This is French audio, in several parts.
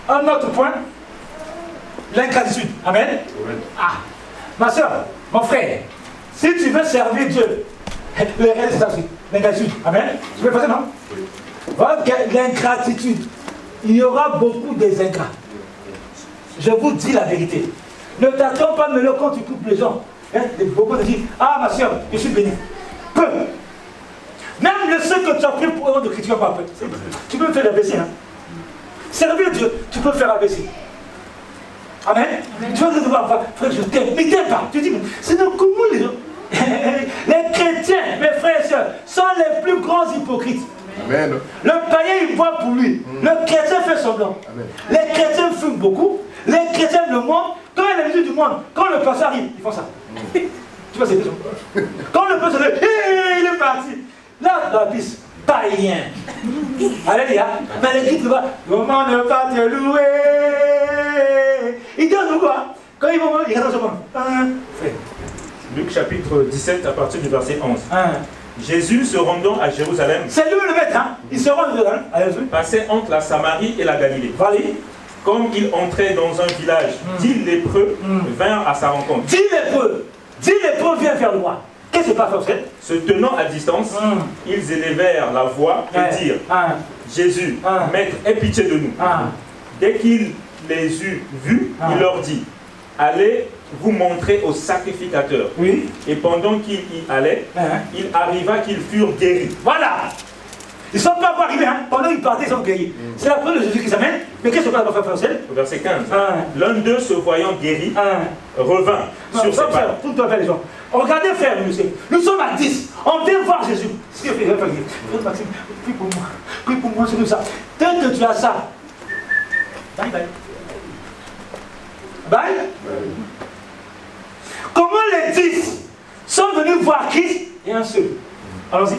Un autre point, l'ingratitude. Amen. Ah, ma soeur, mon frère, si tu veux servir Dieu, le reste c'est l'ingratitude. Amen. Tu peux passer, non? L'ingratitude. Il y aura beaucoup des ingrats. Je vous dis la vérité. Ne t'attends pas de quand tu coupes les gens. Hein? Beaucoup te disent, ah ma soeur, je suis béni. Peu. Même le seul que tu as pris pour de critiquer pas peu. Tu peux faire AVC. Hein? Servir Dieu, tu peux faire AVC. Amen. Tu vas devoir, frère, je t'aime. Mais t'aime pas. Tu dis, mais c'est dans comment les gens. Les chrétiens, mes frères et sœurs, sont les plus grands hypocrites. Amen. Le païen, il voit pour lui. Le chrétien fait semblant. Amen. Les chrétiens fument beaucoup. Les chrétiens le monde. Quand il y a la musique du monde, quand le pasteur arrive, ils font ça. Tu vois, c'est ça. Quand le pasteur arrive, il est parti. Là, dans la piste, païen. Alléluia. Mais l'équipe va, comment ne pas te louer? Il donne quoi? Quand ils vont, ils regardent comment? Luc chapitre 17 à partir du verset 11. Jésus se rendant à Jérusalem. C'est lui le maître, hein? Il se rend à Jérusalem. Passait entre la Samarie et la Galilée. Allez. Comme il entrait dans un village, 10 lépreux vinrent à sa rencontre. 10 lépreux viennent vers le roi. Qu'est-ce que c'est pas fait? Se tenant à distance, ils élevèrent la voix et dirent, Jésus, Maître, aie pitié de nous. Dès qu'il les eut vus, il leur dit, allez vous montrer au sacrificateur. Oui. Et pendant qu'il y allait, il arriva qu'ils furent guéris. Voilà. Ils ne sont pas encore arrivés, hein. Pendant qu'ils partaient, ils sont guéris. C'est la preuve de Jésus qui s'amène. Mais qu'est-ce que ça va faire français? Au verset 15. L'un d'eux, se voyant guéri, revint sur ses pas. Tout à fait, les gens. Regardez, frère, nous sommes à 10. On vient voir Jésus. Ce qu'il fait, Maxime, prie pour moi. Prie pour moi, c'est comme ça. Tant que tu as ça, bye bye. Bye. Comment les 10 sont venus voir Christ et un seul? Allons-y.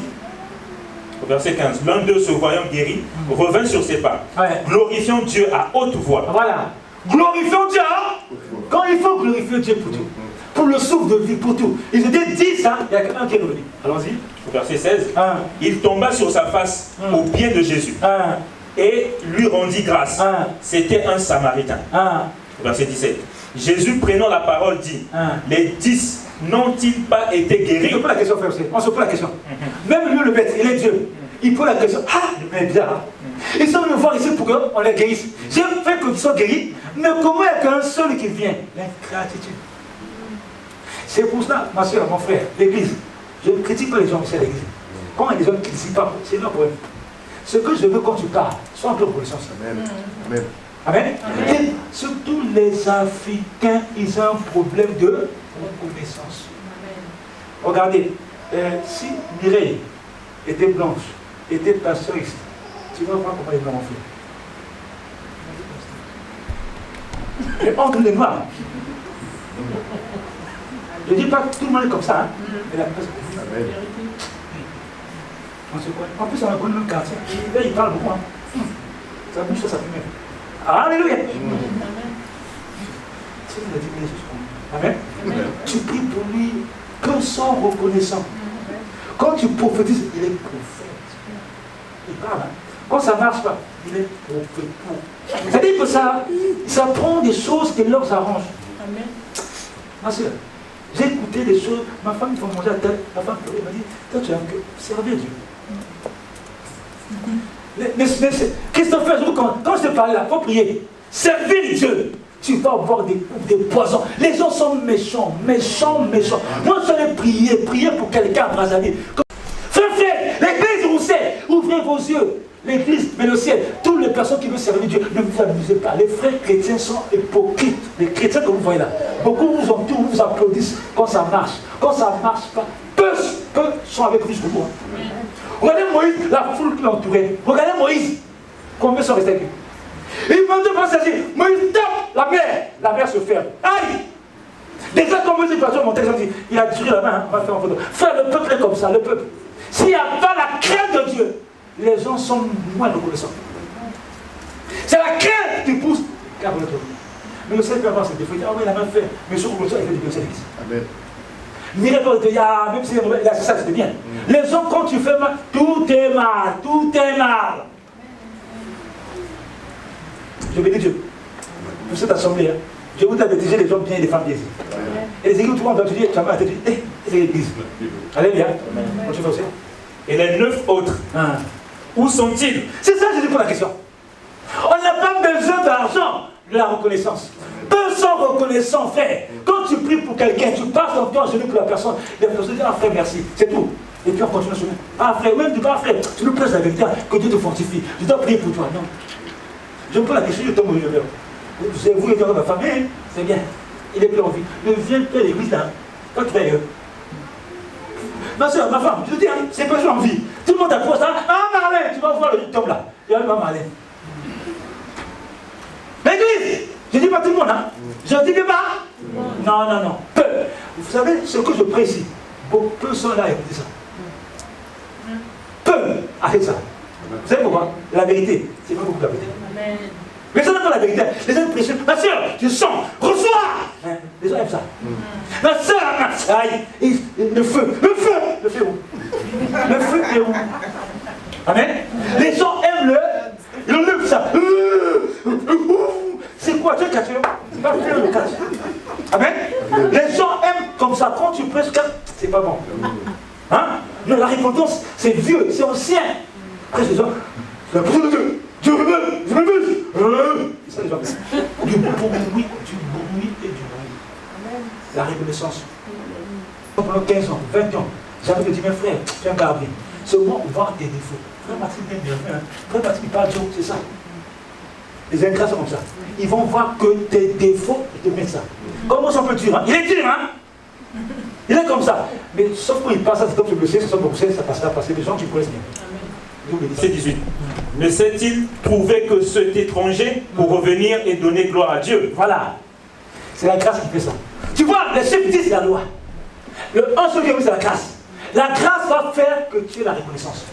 Au verset 15, l'un d'eux se voyant guéri, revint sur ses pas, glorifiant Dieu à haute voix. Voilà. Glorifions Dieu. Quand il faut glorifier Dieu pour tout. Pour le souffle de vie, pour tout. Ils étaient 10, hein, il n'y a qu'un qui est revenu. Allons-y. Au verset 16, il tomba sur sa face aux pieds de Jésus et lui rendit grâce. C'était un Samaritain. Au verset 17, Jésus prenant la parole dit, les 10 n'ont-ils pas été guéris? On se pose la question, frère, on se pose la question. Même lui, le bête, il est Dieu. Il pose la question, mais bizarre. Ils sont venus voir ici pour qu'on les guérisse. J'ai fait qu'ils soient guéris, mais comment il n'y a qu'un seul qui vient? L'ingratitude. C'est pour cela, ma soeur, mon frère, l'église. Je ne critique pas les gens ici à l'église. Quand il y a des gens qui ne critiquent pas, c'est leur problème. Ce que je veux quand tu parles, sois un peu reconnaissant. Amen. Amen. Amen. Et surtout les Africains, ils ont un problème de reconnaissance. Regardez, si Mireille était blanche, était pasteur ici, tu vas voir comment les blancs ont fait. Mais entre les noirs, je ne dis pas que tout le monde est comme ça, hein, mais la personne. En plus, on a connu le quartier. Là, il parle beaucoup. Hein. Ça bouge, ça fait même. Alléluia. Amen. Tu pries pour lui que sans reconnaissant. Quand tu prophétises, il est prophète. Il parle. Hein. Quand ça ne marche pas, il est prophète. C'est-à-dire que ça prend des choses qui leur arrangent. Amen. Ma soeur, j'ai écouté des choses. Ma femme, il faut manger à tête. Ma femme pleurait, m'a dit, toi, tu as un cœur. Servez Dieu. Mais Christopher, quand je te parlais là, il faut prier. Servir Dieu. Tu vas avoir des poisons. Les gens sont méchants. Moi, je vais prier pour quelqu'un, Brazzaville. Frère, l'église Rousset, ouvrez vos yeux. L'église, mais le ciel, toutes les personnes qui veulent servir Dieu, ne vous amusez pas. Les frères chrétiens sont hypocrites. Les chrétiens que vous voyez là, beaucoup vous entourent, vous applaudissent quand ça marche. Quand ça ne marche pas, peu sont avec vous jusqu'au bout. Regardez Moïse, la foule qui l'entourait. Regardez Moïse. Combien sont restés avec lui? Il m'a dit, Moïse tape la mer se ferme. Aïe! Déjà, quand Moïse est parti, mon texte dit, il a tiré la main, hein, on va faire en photo. Frère, le peuple est comme ça, le peuple. S'il n'y a pas la crainte de Dieu, les gens sont moins reconnaissants. C'est la crainte qui pousse. Mais le Seigneur peut avoir ses défauts. Il dit, ah oui, il a même fait. Mais sur le sol, il fait du bien, c'est l'église. Amen. Miracle de ya, même si il a ça, c'était bien. Les gens, quand tu fais mal, tout est mal. Je bénis Dieu. Pour cette assemblée, hein. Je vous ai déjà les hommes bien et les femmes bien. Et les églises, tout le monde doit te dire, tu as mal, c'est l'église. Alléluia. Et les 9 autres, où sont-ils? C'est ça, Jésus pose la question. On n'a pas besoin d'argent, de la reconnaissance. Peu sont reconnaissants, frère. Quand tu pries pour quelqu'un, tu passes ton temps à genoux pour la personne. La personne dit, ah frère, merci. C'est tout. Et puis on continue à se dire, ah frère, même tu dis, ah frère, tu nous prêches la vérité, que Dieu te fortifie. Je dois prier pour toi. Non. Je me pose la question, je tombe au milieu. C'est vous et ma famille, c'est bien. Il est plus en vie. Ne viens pas à l'église là. Quand tu fais ma soeur, ma femme, je te dis, c'est pas en vie. Tout le monde approche ça. Ah Marlène, tu vas voir le tombe là. Il y a ma Marlène. L'église, je ne dis pas tout le monde, hein. Je ne dis pas. Non. Peu. Vous savez, ce que je précise, peu sont là à écouter ça. Peu avec ça. Vous savez pourquoi? La vérité, c'est pas beaucoup la vérité. Amen. Les gens n'aiment pas la vérité. Les gens prêchent. Ma soeur, je sens, reçois. Les gens aiment ça. Ma soeur, aïe, le feu où? Le feu est où? Amen. Les gens aiment ils enlèvent ça. C'est quoi? C'est pas le catch. Amen. Les gens aiment comme ça. Quand tu prêches, c'est pas bon. Hein? Non, la repentance, c'est vieux, c'est ancien. Après, les gens, la personne de Dieu. Je me lève. Ça, les gens. Du bruit et du bruit. La reconnaissance. Pendant 15 ans, 20 ans, j'avais dit, mes frères, tu es un gardien. Seulement, voir tes défauts. Frère Patrick, Frère Patrick, il parle de c'est ça. Les ingrats sont comme ça. Ils vont voir que tes défauts, ils te mettent ça. Comment ça peut dur, hein? Il est dur, hein? Il est comme ça. Mais sauf quand il passe, c'est comme ce ça passera passer des gens qui connaissent bien. C'est 18. Ne s'est-il trouvé que cet étranger pour revenir et donner gloire à Dieu? Voilà. C'est la grâce qui fait ça. Tu vois, les chefs disent la loi. Le 1 seul qui c'est la grâce. La grâce va faire que tu aies la reconnaissance.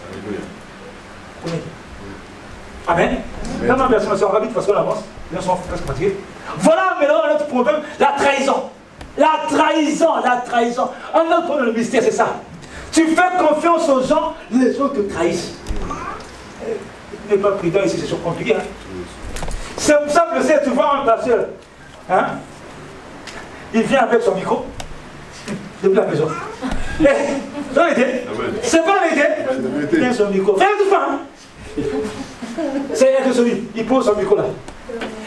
Amen. Non, merci, on va vite parce qu'on avance. Les gens sont presque fatigués. Voilà maintenant notre problème, la trahison. La trahison. Un autre problème, le mystère, c'est ça. Tu fais confiance aux gens, les gens te trahissent. Tu n'es pas prudent ici, c'est compliqué. Hein? C'est simple, c'est tu vois un pasteur. Hein? Il vient avec son micro. Depuis la maison. C'est pas l'idée. C'est pas l'idée. Il vient avec son micro. Fais tout ça. Hein? C'est que celui. Il pose son micro là.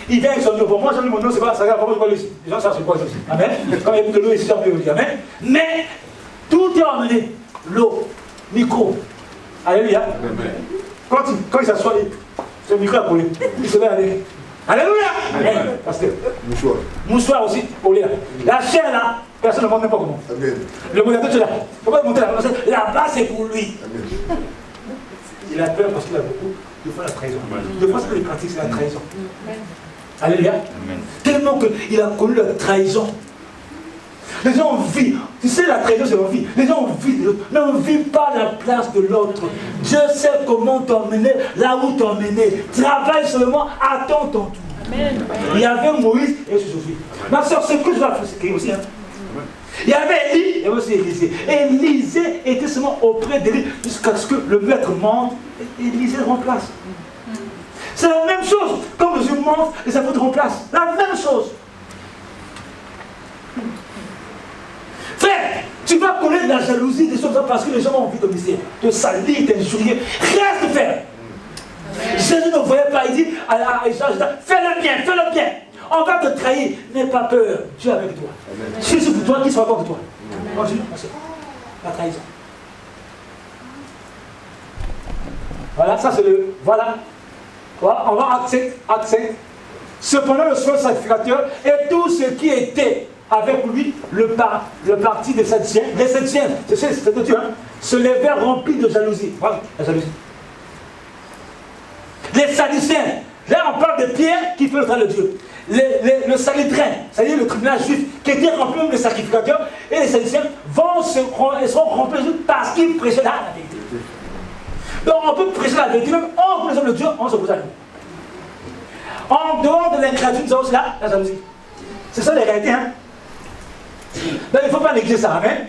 Il vient avec son micro. Pour moi, j'ai dit mon nom, c'est pas ça. Pourquoi je vois ici? Les gens savent c'est quoi ici. Amen. Quand il y a de l'eau ici, on peut dire Amen. Mais tout est emmené. L'eau, micro. Alléluia. Quand il s'assoit, ce micro a collé. Il se met avec. Alléluia. Amen. Pasteur. Mouchoir aussi, pour lire. La chair là, personne ne montre même pas comment. Amen. Le modérateur est là. Il ne faut pas monter là. Là-bas, c'est pour lui. Amen. Il a peur parce qu'il a beaucoup de fois la trahison. De fois, ce qu'il pratique, c'est la trahison. Amen. Alléluia. Amen. Tellement qu'il a connu la trahison. Les gens vivent. Tu sais, la trahison, c'est l'envie. Les gens vivent. Mais on ne vit pas la place de l'autre. Dieu sait comment t'emmener, là où t'emmener. Travaille seulement, attends ton tour. Amen. Il y avait Moïse et Sophie. Ma soeur, ce que je vais faire, c'est aussi. Hein. Il y avait Élie et aussi Élisée. Élisée était seulement auprès d'Élie jusqu'à ce que le maître monte et Élisée remplace. C'est la même chose. Quand Jésus monte, les apôtres remplacent. La même chose. Frère, tu vas connaître la jalousie des choses parce que les gens ont envie de misère, de salir, d'injurier. Reste faire. Jésus ne voyait pas, il dit à Isaac, fais le bien. On va te trahir, n'aie pas peur, Dieu est avec toi. Si c'est pour toi, qui sera contre toi? Continue, la trahison. Voilà, ça c'est le. Voilà. On va accepter. Cependant, le soin sacrificateur et tout ce qui était avec lui, le parti des Sadducéens, les Sadducéens, c'est de Dieu, hein, se levèrent remplis de jalousie. Voilà, la jalousie. Les Sadducéens, là on parle de Pierre qui fait le travail de Dieu. Le Sanhédrin, c'est-à-dire le tribunal juif, qui était rempli de sacrificateurs, et les Sadducéens seront remplis parce qu'ils prêchaient la vérité. Donc on peut prêcher la vérité, même en connaissant le Dieu, on se pose à nous. En dehors de l'ingratitude, nous avons aussi la jalousie. C'est ça les réalités, hein? Donc il ne faut pas négliger ça, amen.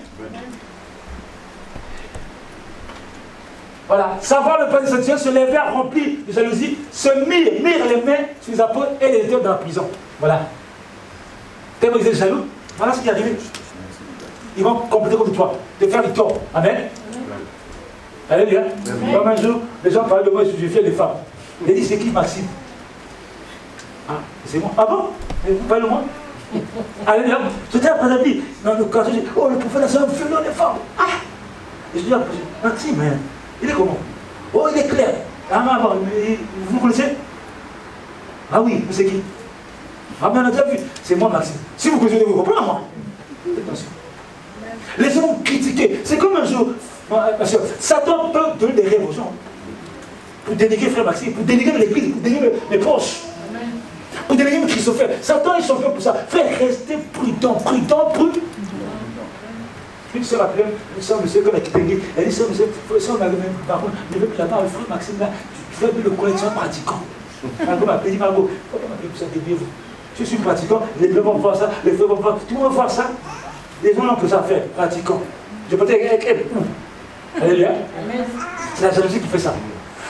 Voilà, savoir le plan de Dieu, se lever rempli de jalousie, se mire les mains sur les apôtres et les étaient dans la prison. Voilà. Tellement ils étaient jaloux, voilà ce qui est arrivé. Ils vont compléter contre toi, te faire du tort. Amen. Alléluia. Comme un jour, les gens parlaient de moi, je fais les femmes. Ils disent, c'est qui Maxime? Ah, c'est moi. Ah bon? Vous parlez de moi? Alléluia. J'étais après la vie. Dans le cas, je dis, oh, le prophète a fait violent les femmes. Ah! Et je dis, Maxime, hein, il est comment? Oh, il est clair. Ah, vous connaissez? Ah oui, vous c'est qui? Ah, mais on a déjà vu. C'est moi, Maxime. Si vous connaissez, vous comprenez, moi. Attention. Les gens ont critiqué. C'est comme un jour, Satan peut donner des rêves aux gens. Pour dénigrer frère Maxime, pour dénigrer l'église, pour dénigrer mes proches. Pour dénigrer Christopher. Satan est champion pour ça. Frère, restez prudent. Une sœur appelée, une sœur, monsieur, comme elle quitté l'église, elle dit, sœur, monsieur, par contre, ne veux plus là-bas, le frère Maxime, là, tu veux plus le connaître, tu es pratiquant. Margot m'a dit, Margot, pourquoi m'appelez pour ça, déviez-vous? Je suis pratiquant, les frères vont voir ça, les frères vont voir, tout le monde va voir ça. Les gens n'ont que ça à faire, pratiquant. Je peux te dire, alléluia. C'est la jalousie qui fait ça.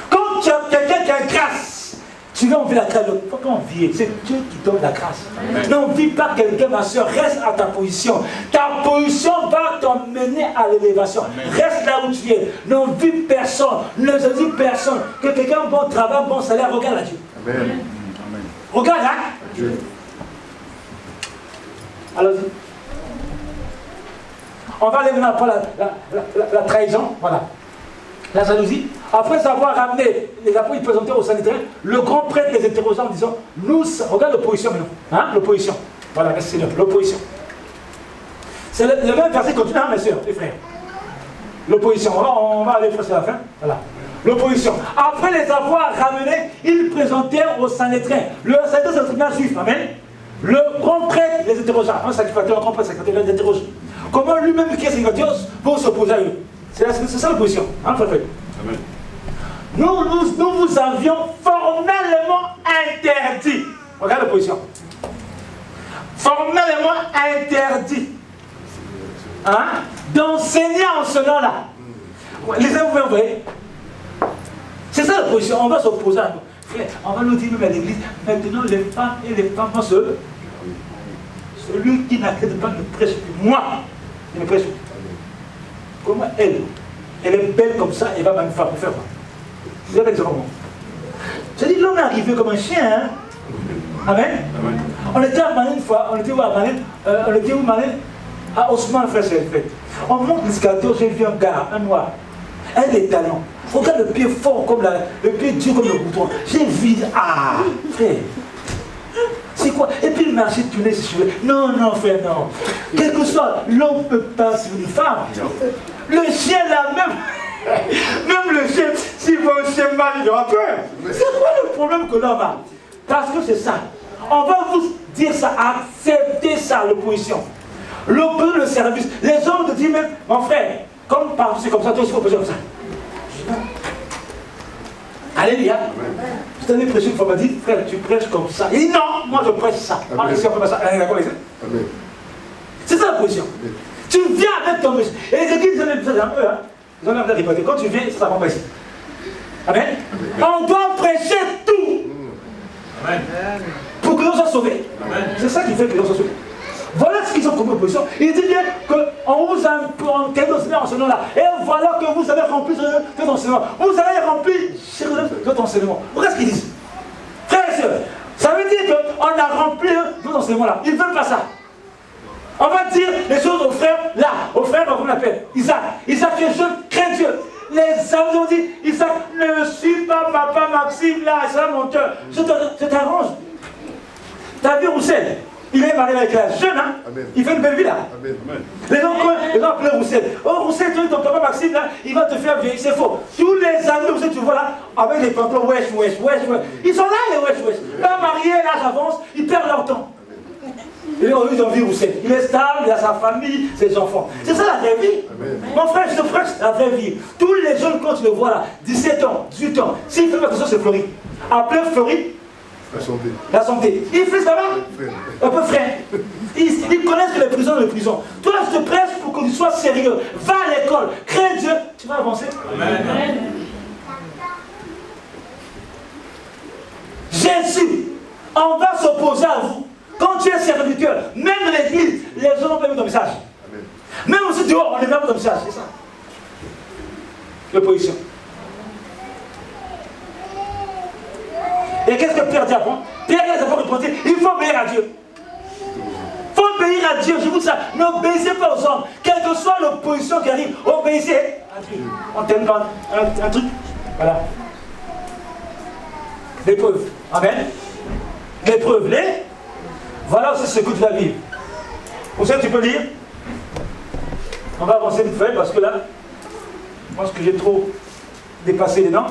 Quand tu as quelqu'un qui a grâce, tu vas envier la grâce de l'autre. Pourquoi envier? C'est Dieu qui donne la grâce. N'envie pas quelqu'un, ma soeur, reste à ta position. Ta position va t'emmener à l'élévation. Reste là où tu es. N'envie personne. Ne jalousie personne. Que quelqu'un a un bon travail, un bon salaire, regarde à Dieu. Amen. Regarde, hein? Dieu. Allons-y. On va aller maintenant après la trahison, voilà. La jalousie. Après avoir ramené les apôtres, ils présentaient au Sanhédrin, le grand prêtre les interrogeant en disant, nous, regarde l'opposition maintenant. Hein? L'opposition. Voilà, c'est l'opposition. C'est le même verset continue, hein, mes soeurs, les frères. L'opposition. On va aller presque à la fin. Voilà. L'opposition. Après les avoir ramenés, ils présentèrent au Sanhédrin. Le Sanhédrin, c'est le tribunal juif. Amen. Le grand prêtre les interrogea. Un sacrificateur, un grand prêtre, sacrificateur les interroge. Comment lui-même qui est sacrificateur pour s'opposer à eux? C'est ça l'opposition. Hein, frère? Amen. Nous vous avions formellement interdit. Regarde l'opposition. Formellement interdit. Hein? D'enseigner en ce nom-là. Les uns vous voyez. C'est ça l'opposition. On va s'opposer à nous. Frère, on va nous dire même à l'église, maintenant les femmes et les femmes vont se... Celui qui n'accepte pas ne prêche plus. Moi, je ne prêche plus. Comment elle est belle comme ça, elle va même faire pour faire quoi? Vous avez comment? J'ai dit, l'homme est arrivé comme un chien, hein? Amen. Amen. On était à Malin une fois, on était où à Malin? On était où Malin? À Osman, frère, c'est fait. On monte l'escalator, j'ai vu un gars, un noir. Elle est talent. Regarde le pied fort comme le pied dur comme le bouton. J'ai vu, ah, frère. C'est quoi? Et puis le marché tournait ses cheveux. Non, frère, non. Quel que soit, l'homme peut pas sur une femme. Le chien là même le chien, s'il voit un chien mal, il aura peur. C'est quoi le problème que l'homme a? Parce que c'est ça. On va vous dire ça, acceptez ça, l'opposition. Le service. Les hommes te disent même, mon frère, comme c'est comme ça, toi aussi il faut prêcher comme ça. Alléluia. Je t'en ai prêché une fois, m'a dit, frère, tu prêches comme ça. Il dit non, moi je prêche ça. Ah, ici on fait pas ça. C'est ça la position. Tu viens avec ton message. Et les églises, ils en ont un peu, hein. Ils en ont répété. Quand tu viens, ça ne va pas ici. Amen. On doit prêcher tout. Amen. Pour que l'on soit sauvé. C'est ça qui fait que l'on soit sauvé. Voilà ce qu'ils ont comme opposition. Il dit bien qu'on vous a quel enseignement en ce nom-là. Et voilà que vous avez rempli cet enseignement. Vous avez rempli votre enseignement. Regarde ce qu'ils disent. Frères et sœurs, ça veut dire qu'on a rempli notre enseignement-là. Ils ne veulent pas ça. On va dire les choses aux frères là. Aux frères, comment on l'appelle? Isaac. Isaac, tu es jeune, crains Dieu. Les amis ont dit, Isaac, ne suis pas papa Maxime là, c'est un menteur. Je t'arrange. T'as vu Roussel? Il est marié avec la jeune, hein? Amen. Il fait une belle vie là. Amen. Les gens appellent Roussel. Oh Roussel, tu es ton papa Maxime là, il va te faire vieillir. C'est faux. Tous les amis Roussel, tu vois là, avec les pantalons, wesh. Ils sont là les wesh. Pas mariés, là, j'avance, ils perdent leur temps. Et on lui envie Roussel. Il est stable, il a sa famille, ses enfants. C'est ça la vraie vie. Amen. Mon frère, je te prêche la vraie vie. Tous les jeunes, quand tu le vois là, 17 ans, 18 ans, s'il fait quelque chose, c'est Fleury. Appelez Fleury. La santé. Il fait ça va? Un peu frais. Ils connaissent que les prisons. Toi, je te presse pour que tu sois sérieux. Va à l'école. Crée Dieu. Tu vas avancer. Amen. Jésus, on va s'opposer à vous. Quand tu es serviteur, même l'église, les gens n'ont pas vu ton message. Amen. Même aussi dehors, on n'est pas vu ton message. C'est ça. L'opposition. Et qu'est-ce que Pierre dit après? Pierre dit à sa répondre, il faut obéir à Dieu. Il faut obéir à Dieu. Je vous dis ça. N'obéissez pas aux hommes. Quelle que soit l'opposition qui arrive, obéissez à Dieu. On t'aime pas un truc. Voilà. L'épreuve. Amen. L'épreuve. Voilà aussi ce que tu vas vivre. Pour ça, tu peux lire. On va avancer vite fait parce que là, je pense que j'ai trop dépassé les dents.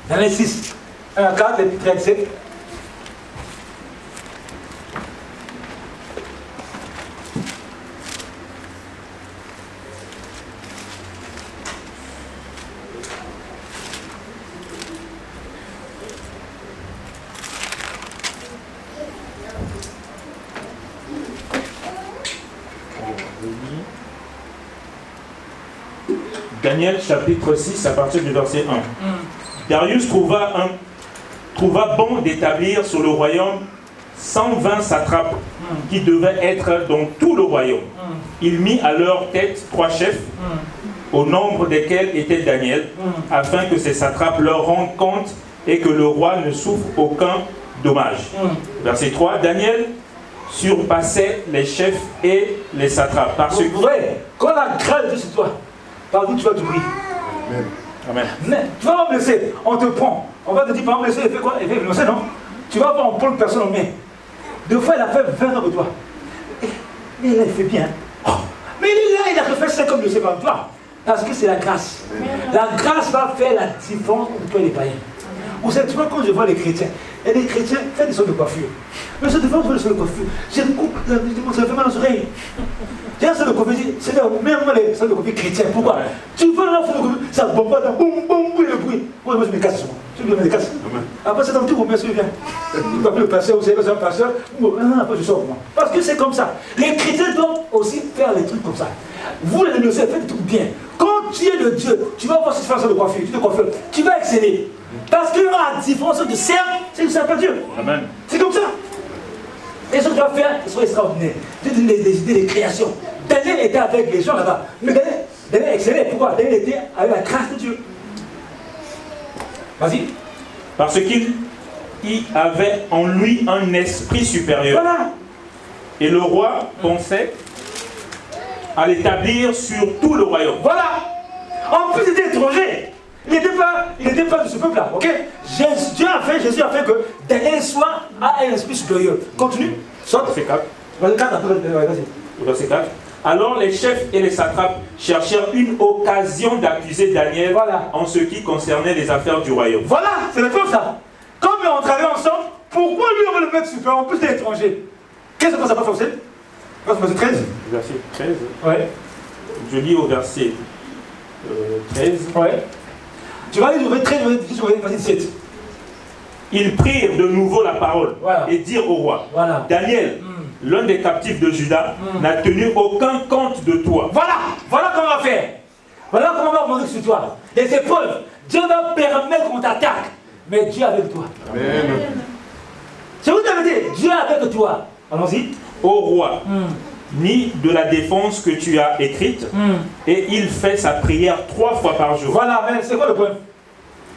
Daniel 6, 1 à 4, et puis 37. Daniel chapitre 6 à partir du verset 1. Darius trouva bon d'établir sur le royaume 120 satrapes qui devaient être dans tout le royaume. Il mit à leur tête 3 chefs, au nombre desquels était Daniel, afin que ces satrapes leur rendent compte et que le roi ne souffre aucun dommage. Verset 3, Daniel surpassait les chefs et les satrapes. Parce que... Quand la grâce de sur toi, par où tu vas t'ouvrir. Amen. Amen. Mais tu vas me blesser, on te prend. On va te dire, par exemple, il fait quoi? Il fait blesser, non? Tu vas voir, on prend une personne en main. 2 fois, il a fait 20 ans de toi. Mais là, il fait bien. Oh. Mais il a refait 5 ans de blessé par toi. Parce que c'est la grâce. La grâce va faire la différence entre toi et les païens. Vous savez, tu vois, quand je vois les chrétiens, et les chrétiens font des sortes de coiffure. Mais cette fois, je vois des sortes de coiffure. Je coupe, ça fait mal aux oreilles. J'ai un seul de coiffure, c'est même moi les sortes de coiffure chrétiens. Pourquoi? Tu vois là, ça bombarde, boum, boum, boum, le bruit. Moi, je me casse. Je me casse. Après, c'est un petit moment, je viens. Il va plus le pasteur, vous savez, c'est un pasteur. Après, je sors. Parce que c'est comme ça. Les chrétiens doivent aussi faire les trucs comme ça. Vous, les négociants, faites des trucs bien. Quand tu es de Dieu, tu vas voir cette façon de coiffure, tu vas exceller. Parce qu'il y aura la différence de serve, c'est que ça pas Dieu. Amen. C'est comme ça. Et ce que tu vas faire, ce sera extraordinaire. Tu donnes des idées de création. Daniel était avec les gens là-bas. Mais Daniel excellait. Pourquoi? Daniel était avec la grâce de Dieu. Vas-y. Parce qu'il y avait en lui un esprit supérieur. Voilà. Et le roi pensait à l'établir sur tout le royaume. Voilà. En plus, il était étranger. Il n'était pas de ce peuple-là, ok? Jésus a fait que Daniel soit à un esprit supérieur. Continue. Saute. Verset 4. Vas-y. Verset 4. Alors les chefs et les satrapes cherchèrent une occasion d'accuser Daniel en ce qui concernait les affaires du royaume. Voilà, c'est le peuple ça. Comme on travaille ensemble, pourquoi lui on va le mettre supérieur en plus d'être étranger? Qu'est-ce que ça va forcer? Verset 13. Verset 13. Ouais. Je lis au verset 13. Ouais. Tu vas lire au verset 13, jusqu'au verset 17. Ils prirent de nouveau la parole et dirent au roi, Daniel, l'un des captifs de Juda, n'a tenu aucun compte de toi. Voilà comment on va faire. Voilà comment on va remonter sur toi. Les épreuves, Dieu va permettre qu'on t'attaque, mais Dieu est avec toi. Amen. C'est vous qui avez dit, Dieu est avec toi. Allons-y. Au roi, ni de la défense que tu as écrite, et il fait sa prière 3 fois par jour. Voilà, mais c'est quoi le point?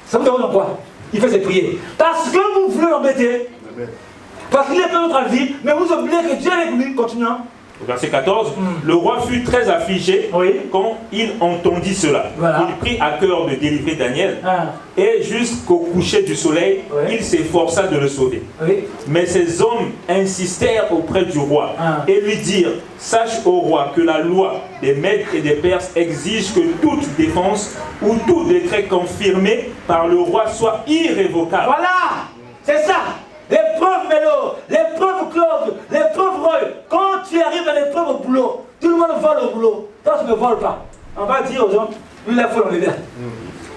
Ça vous demande quoi? Il fait ses prières. Parce que vous voulez l'embêter. Parce qu'il est dans notre vie, mais vous oubliez que Dieu est avec lui. Continuons. Verset 14, le roi fut très affligé quand il entendit cela. Il prit à cœur de délivrer Daniel et jusqu'au coucher du soleil, il s'efforça de le sauver. Mais ces hommes insistèrent auprès du roi et lui dirent, sache au roi que la loi des Mèdes et des Perses exige que toute défense ou tout décret confirmé par le roi soit irrévocable. Voilà, c'est ça. L'épreuve Mélo, l'épreuve Claude, l'épreuve Roy. Quand tu arrives à l'épreuve au boulot, tout le monde vole au boulot. Toi, tu ne voles pas. On va dire aux gens, lui, il faut l'enlever.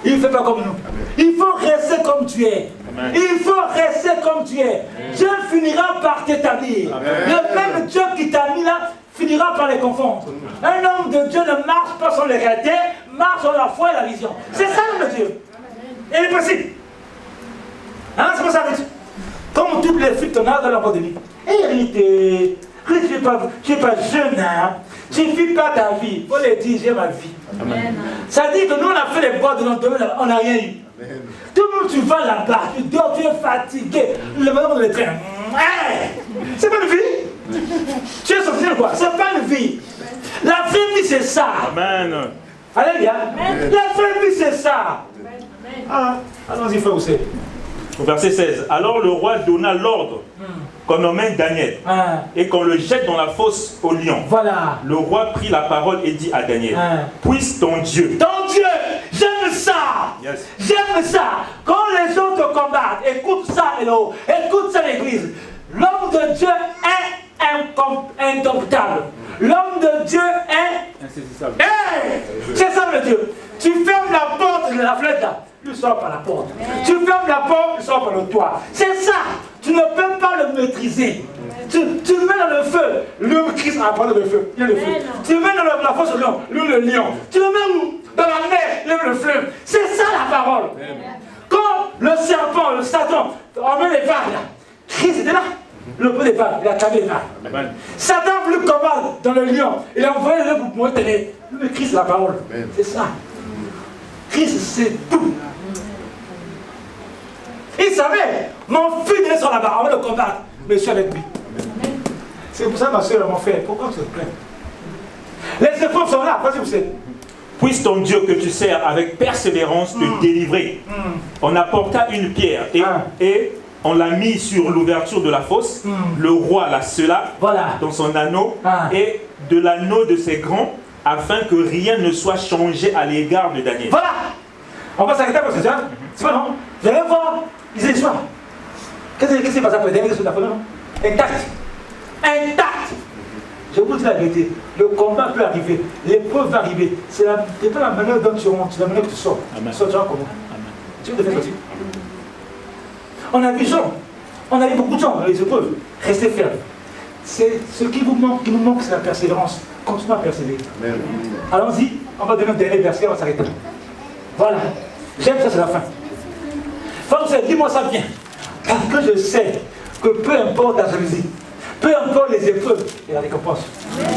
Il ne fait pas comme nous. Il faut rester comme tu es. Il faut rester comme tu es. Dieu finira par t'établir. Le même Dieu qui t'a mis là finira par les confondre. Un homme de Dieu ne marche pas sans les réalités, marche sans la foi et la vision. C'est ça le Dieu. Et il est possible. Hein, c'est pas ça, Ruth. Comme toutes les filles, ton âge dans l'enfant de vie. Hérité. Ruth, je suis pas jeune, hein. Je ne vis pas ta vie. Il faut le dire, j'ai ma vie. Amen. Ça dit que nous, on a fait les bords de notre domaine, on n'a rien eu. Amen. Tout le monde, tu vas là-bas, tu dors, tu es fatigué. Le moment de le train. C'est pas une vie. Tu es sorti de quoi? C'est pas une vie. La vraie vie, c'est ça. Amen. Alléluia. La vraie vie, c'est ça. Ah, allons-y, frère, aussi. Au verset 16. Alors le roi donna l'ordre qu'on emmène Daniel et qu'on le jette dans la fosse au lion. Voilà. Le roi prit la parole et dit à Daniel, puisse ton Dieu. Ton Dieu, j'aime ça. Yes. J'aime ça. Quand les autres combattent, écoute ça, Hello. Écoute ça, l'église. L'homme de Dieu est indomptable. L'homme de Dieu est insaisissable. C'est ça le Dieu. Tu fermes la porte de la fenêtre là. Il sort par la porte. Tu fermes la porte, il sort par le toit. C'est ça. Tu ne peux pas le maîtriser. Tu le mets dans le feu. Le Christ a apporté le feu. Il y a le feu. Tu le mets dans la fosse au lion. Lui, le lion. Tu le mets où? Dans la mer. Il y a le feu. C'est ça la parole. Quand le serpent, le Satan, emmène les vagues là, Christ était là. Le peu des vagues, il a calmé les vagues. Satan voulait combattre dans le lion. Il a envoyé le pour tenir. Le Christ, c'est la parole. C'est ça. Christ, c'est tout. Il savait, mon fils est sur la barre, on va le combattre, mais je suis avec lui. C'est pour ça, ma soeur, mon frère, pourquoi tu te plains? Les épreuves sont là, vas-y, vous savez. Puisse ton Dieu que tu sers avec persévérance te délivrer. On apporta une pierre et on l'a mis sur l'ouverture de la fosse. Le roi la scella dans son anneau et de l'anneau de ses grands, afin que rien ne soit changé à l'égard de Daniel. Voilà. On va s'arrêter pour ce soir. C'est pas non. Vous allez voir. Ils étaient soirs. Qu'est-ce qui s'est passé après Daniel? Intact. Intact. Je vous dis la vérité. Le combat peut arriver. L'épreuve va arriver. C'est pas la manière dont tu rentres, c'est la manière que tu sors. Tu sortiras comment? Tu veux te faire sortir. On a vu Jean. On a vu beaucoup de gens dans les épreuves. Restez fermes. C'est ce qui vous manque, c'est la persévérance. Continuez à persévérer. Allons-y, on va donner un dernier verset, on va s'arrêter. Voilà. J'aime ça, c'est la fin. Frère, dis-moi ça bien. Parce que je sais que peu importe la jalousie, peu importe les épreuves, il y a la récompense.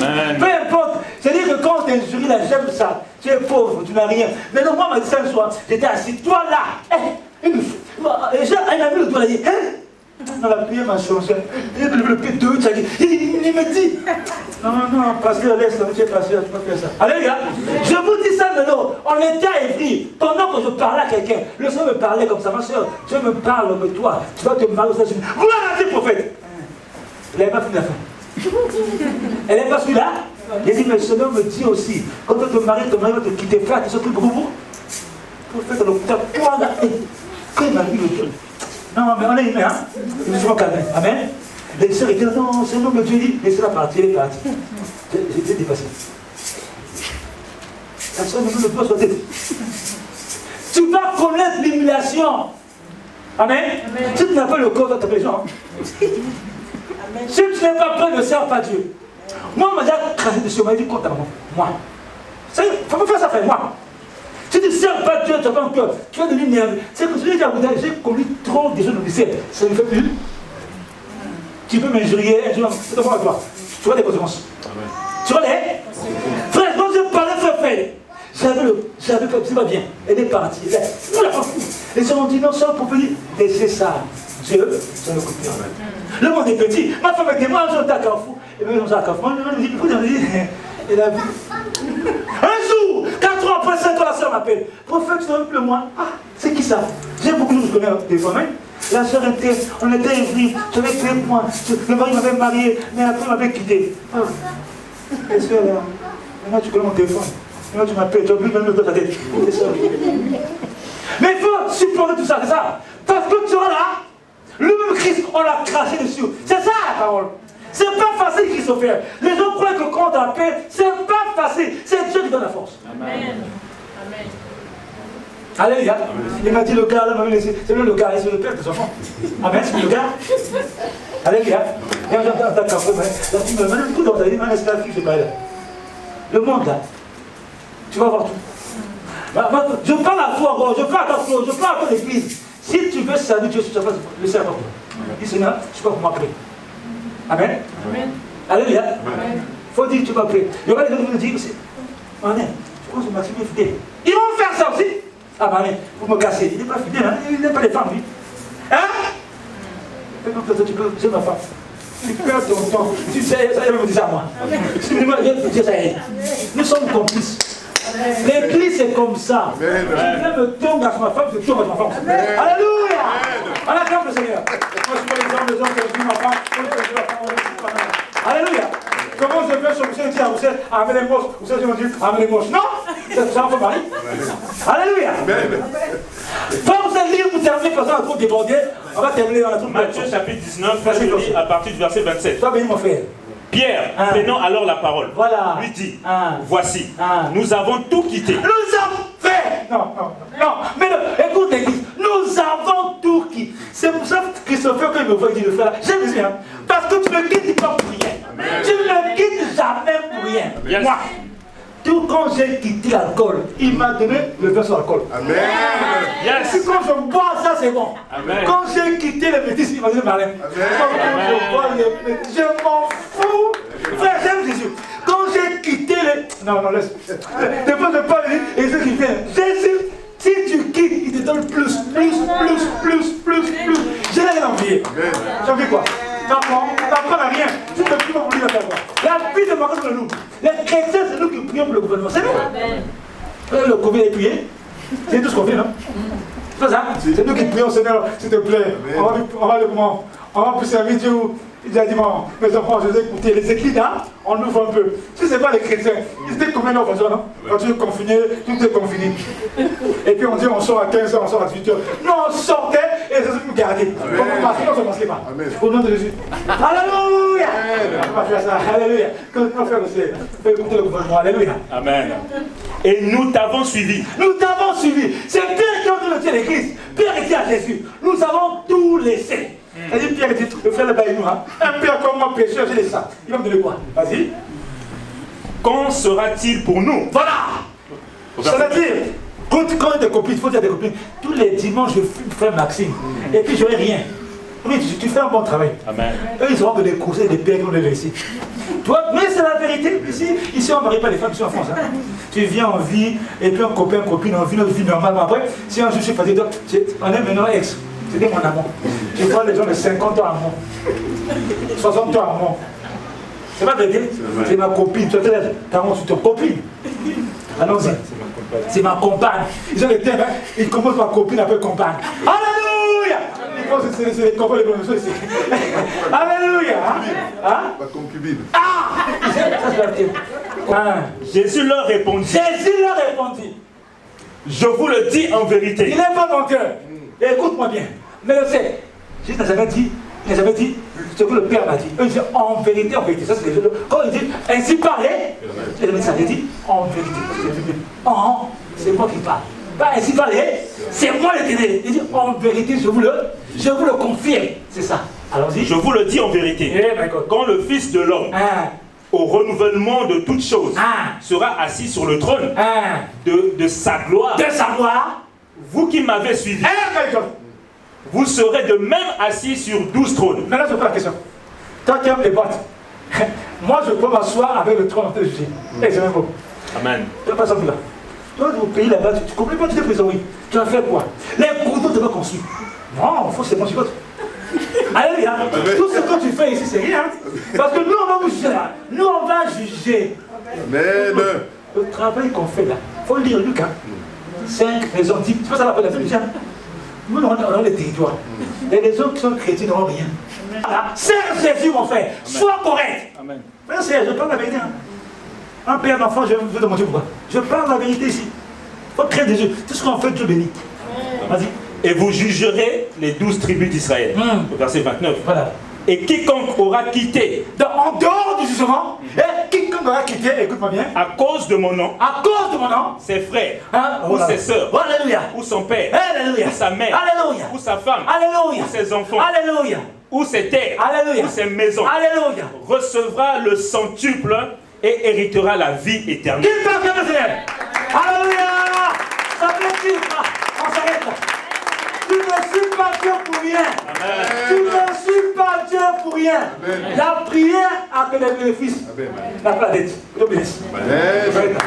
Amen. Peu importe. C'est-à-dire que quand tu es injurié, là, j'aime ça. Tu es pauvre, tu n'as rien. Mais non, moi, ça un soir, j'étais assis. Toi là, un ami le doigt, il a dit, dans la prière m'a changé. Il a développé deux, il me dit, non, pasteur, laisse, tu es pasteur, tu peux pas faire ça. Allez, gars, je vous dis ça maintenant. On était à Évry. Pendant que je parlais à quelqu'un, le Seigneur me parlait comme ça, ma soeur, Dieu me parle de toi. Tu vas te marier au Seigneur. Vous l'avez dit, prophète. Elle n'avait pas fini la fin. Elle n'avait pas celui-là. Il dit, mais le Seigneur me dit aussi, quand tu te maries, ton mari va te quitter, frère, tu sais plus pour vous. Prophète, le coup là. Quand il m'a dit le truc. Non, mais on est humain, hein. Il me dit, amen. Les sœurs étaient là, non, c'est nous, mais Dieu dit, laissez-la partir, elle est partie. J'ai dépassé. La sœur ne veut pas sauter. Tu vas connaître l'humiliation. Amen. Si tu n'as pas le corps, tu t'appelles les gens. Si tu n'es pas prêt, ne sers pas Dieu. Moi, on m'a déjà crasé dessus, on m'a dit, compte à moi. Il ne faut pas faire ça, frère, moi. Si tu ne sers pas Dieu, tu n'as pas un cœur, tu vas devenir nerveux. C'est que celui qui a j'ai commis trop de choses au lycée. Ça ne me fait plus. Tu peux m'injurier, c'est devant à toi. Tu vois les conséquences. Tu vois les frère, quand je parlais, j'avais fait, c'est pas bien. Elle est partie. Les gens ont dit non, ça pour venir. Laissez ça. Dieu, ça ne coûte rien. Le monde est petit. Ma femme était moi, j'étais à Carrefour. Et même dans un Carrefour, je me dis, elle a vu. Un jour, 4 ans après, 5 ans, la soeur m'appelle. Prophète, tu ne veux plus moi. Ah, c'est qui ça? J'ai beaucoup de choses que je connais des fois, la soeur était, on était ivri, j'avais fait moi. Le mari m'avait marié, mais après il m'avait quitté. Ah. Est-ce que là, maintenant tu connais mon téléphone? Maintenant tu m'appelles, tu as oublié même le dos de ta tête. Mais il faut supporter tout ça, c'est ça. Parce que tu vois là, le même Christ, on l'a craché dessus. C'est ça la parole. C'est pas facile, Christopher. Les gens croient que quand on t'appelle, c'est pas facile. C'est Dieu qui donne la force. Amen. Amen. Alléluia. Il m'a dit le gars, là, c'est lui le gars, c'est le père des enfants. Amen, c'est le gars. Alléluia. Et on entend un café, la fille me dit, tout dit, c'est la fille, je parle là. Le monde là, tu vas voir tout. Je parle à toi, je parle à toi, je parle à ton église. Si tu veux servir Dieu, tu vas le servir. Dis Seigneur, tu peux m'appeler. Amen. Amen. Alléluia. Il faut dire tu vas prier. Il y aura des gens qui vont dire aussi. Amen. Je pense que Maxime est fidèle. Ils vont faire ça aussi. Ah, Amen. Vous me cassez. Il n'est pas fidèle. Hein? Il n'est pas les femmes, lui. Hein? Tu peux, c'est ma femme. Tu perds ton temps. Tu sais, ça, elle me dit ça à moi. Je dis ça à elle. Nous sommes complices. L'église c'est comme ça. Je viens me tomber à ma femme, je tombe à ma femme. Alléluia. On acclame le Seigneur. Moi je prends les gens qui ma femme. Alléluia. Comment je fais sur vous dire à vous amenez les moches. Vous savez, je me dis amenez les moches. Non, ça en fait parler. Alléluia. Quand vous allez lire, vous terminez parce qu'on a trop débordé. On va terminer dans la troupe. Matthieu chapitre 19, à partir du verset 27. Toi, béni mon frère. Pierre, prenant alors la parole, lui dit, voici, nous avons tout quitté. Nous avons fait. Non, mais écoute l'église, nous avons tout quitté. C'est pour ça que Christopher, quand il me voit, il dit le frère, j'aime bien. Parce que tu ne me quittes pas pour rien. Tu ne me quittes jamais pour rien. Yes. Moi, tout quand j'ai quitté l'alcool, il m'a donné le verre sur l'alcool. Amen. Yes. Si quand je bois ça, c'est bon. Amen. Quand j'ai quitté les bêtises, il m'a donné le malin. Je bois les bêtises, je m'en fous. Frère, j'aime Jésus. Quand j'ai quitté les... Non, laisse. Depuis je parle, et ceux qui viennent, Jésus, si tu quittes, il te donne plus. Je n'ai rien envié. J'ai envie quoi? T'apprends à rien. Tu ne peux plus m'oublier la faire. La vie de Marie, c'est nous. Les chrétiens, c'est nous qui prions pour le gouvernement. C'est nous. Le Covid est prié. C'est tout ce qu'on fait, non? C'est ça? C'est nous qui prions, Seigneur, s'il te plaît. On va plus servir Dieu. Il a dit, mes enfants, je les ai écoutés. Les écrits là, on ouvre un peu. Si ce n'est pas les chrétiens, ils étaient combien d'heures, non? Quand tu es confiné, tout est confiné. Et puis on dit, on sort à 15h, on sort à 18h. Non, on sortait et Jésus nous gardait. Comme on masquait, on ne se masquait pas. Au nom de Jésus. Alléluia. On va faire ça. Alléluia. Quand on va faire le ciel, fais écouter le gouvernement. Alléluia. Amen. Et nous t'avons suivi. Nous t'avons suivi. C'est Pierre qui a donné l'église. Pierre dit à Jésus, nous avons tout laissé. C'est-à-dire Pierre dit, le frère là-bas et nous, hein. Un père comme moi, pécheur, j'ai laissé ça. Il va me donner quoi? Vas-y. Quand sera-t-il pour nous? Voilà. C'est-à-dire, quand il y a des copines, il faut dire des copines, tous les dimanches je fume frère Maxime. Et puis je n'aurai rien. Oui, tu fais un bon travail. Amen. Eux, ils auront des cousins, des pères qui vont les laisser. Toi, mais c'est la vérité. Ici on ne marie pas les femmes, ici en France. Hein. Tu viens en vie, et puis un copain, copine, on vit notre vie normalement. Après, si un jour je suis fatigué, on est maintenant ex. C'était mon amant. Je vois les gens de 50 ans à moi. 60 ans à moi. C'est pas vrai. C'est ma copine. Tu as c'est ton copine. Allons-y. C'est ma compagne. Ils ont les thèmes, hein. Ils commencent par copine, après compagne. Alléluia. Ils pensent que c'est les compagnes de bonnes ici. Alléluia. Hein? Ma concubine. Ça c'est la thème. Jésus leur répondit. Je vous le dis en vérité. Il n'est pas mon cœur. Écoute-moi bien. Mais le sais. Jésus n'a jamais dit ce que le Père m'a dit. Eux disent en vérité. Ça, c'est quand il dit ainsi parler, ça veut dire en vérité. C'est moi qui parle. Pas ainsi parler, c'est moi l'Éternel. Il dit en vérité, je vous le confirme. C'est ça. Allons-y. Je vous le dis en vérité. Quand le Fils de l'homme, au renouvellement de toutes choses, sera assis sur le trône de sa gloire. Vous qui m'avez suivi, vous serez de même assis sur 12 trônes. Maintenant, je pose la question. Toi qui aimes les boîtes, moi je peux m'asseoir avec le trône de Jésus. Et c'est même beau. Amen. Tu n'as pas ça là. Toi, au pays là-bas, tu comprends pas, tu t'es présent, oui. Tu as fait quoi? Les couteaux te l'ont construit. Non, il faut que c'est moi qui vote. Alléluia. Tout ce que tu fais ici, c'est rien. Parce que nous, on va vous juger là. Nous, on va juger. Amen. Le travail qu'on fait là, il faut lire Luc. 5 raisons, 10. C'est pas ça la première fois. Nous, on a les territoires. Et les autres qui sont chrétiens n'auront rien. Sers Jésus, mon frère. Sois correct. Amen. Frère, je parle la vérité. Un père d'enfant, je vais te montrer pourquoi. Je parle la vérité ici. Il faut créer Jésus. Tout ce qu'on fait, Dieu bénit. Vas-y. Et vous jugerez les 12 tribus d'Israël. Verset 29. Voilà. Et quiconque aura quitté, en dehors du jugement, et quiconque aura quitté, écoute-moi bien, à cause de mon nom, ses frères, ou ses sœurs, ou son père, ou sa mère, ou sa femme, ou ses enfants, ou ses terres, ou ses maisons, recevra le centuple et héritera la vie éternelle. Qui parle de Seigneur? Alléluia! Ça veut dire, on s'arrête là. Tu ne remercies pas Dieu pour rien. Amen. Tu ne remercies pas Dieu pour rien. Amen. La prière a que des bénéfices. Amen. N'a pas d'être. Dieu bénisse. Amen.